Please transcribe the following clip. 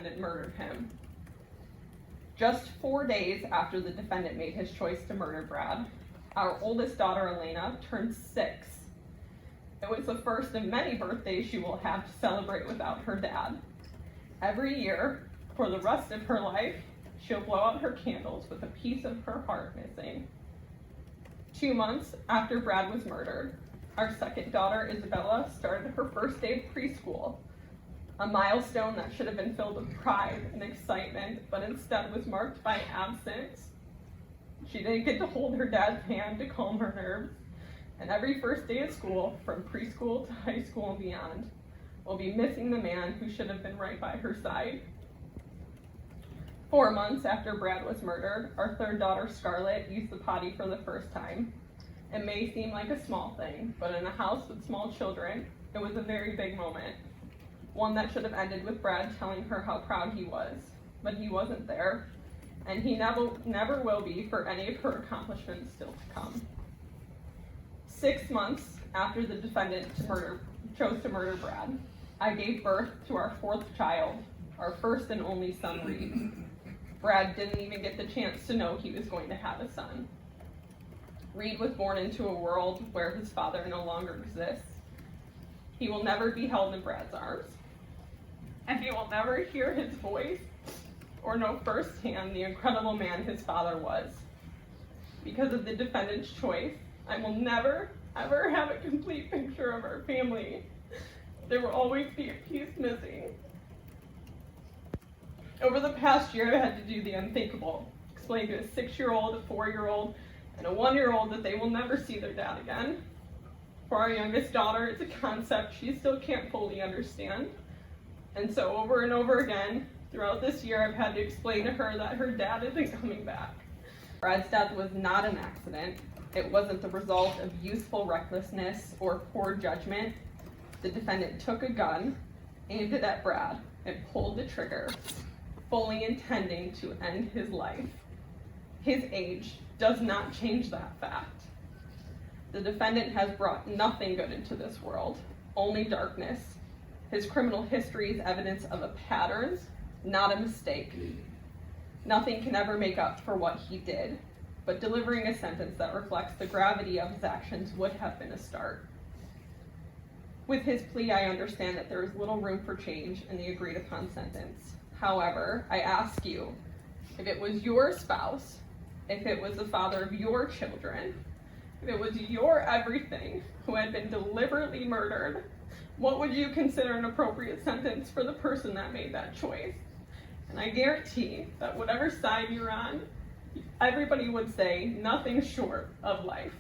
defendant murdered him. Just 4 days after the defendant made his choice to murder Brad, our oldest daughter, Elena, turned 6. It was the first of many birthdays she will have to celebrate without her dad. Every year, for the rest of her life, she'll blow out her candles with a piece of her heart missing. 2 months after Brad was murdered, our second daughter, Isabella, started her first day of preschool, a milestone that should have been filled with pride and excitement, but instead was marked by absence. She didn't get to hold her dad's hand to calm her nerves, and every first day of school, from preschool to high school and beyond, will be missing the man who should have been right by her side. 4 months after Brad was murdered, our third daughter, Scarlett, used the potty for the first time. It may seem like a small thing, but in a house with small children, it was a very big moment. One that should have ended with Brad telling her how proud he was, but he wasn't there, and he never will be for any of her accomplishments still to come. 6 months after the defendant chose to murder Brad, I gave birth to our 4th child, our first and only son, Reed. Brad didn't even get the chance to know he was going to have a son. Reed was born into a world where his father no longer exists. He will never be held in Brad's arms, and he will never hear his voice or know firsthand the incredible man his father was. Because of the defendant's choice, I will never, ever have a complete picture of our family. There will always be a piece missing. Over the past year, I had to do the unthinkable, explain to a 6-year-old, a 4-year-old, and a 1-year-old that they will never see their dad again. For our youngest daughter, it's a concept she still can't fully understand. And so over and over again, throughout this year, I've had to explain to her that her dad isn't coming back. Brad's death was not an accident. It wasn't the result of youthful recklessness or poor judgment. The defendant took a gun, aimed it at Brad, and pulled the trigger, fully intending to end his life. His age does not change that fact. The defendant has brought nothing good into this world, only darkness. His criminal history is evidence of a pattern, not a mistake. Nothing can ever make up for what he did, but delivering a sentence that reflects the gravity of his actions would have been a start. With his plea, I understand that there is little room for change in the agreed upon sentence. However, I ask you, if it was your spouse, if it was the father of your children, if it was your everything who had been deliberately murdered, what would you consider an appropriate sentence for the person that made that choice? And I guarantee that whatever side you're on, everybody would say nothing short of life.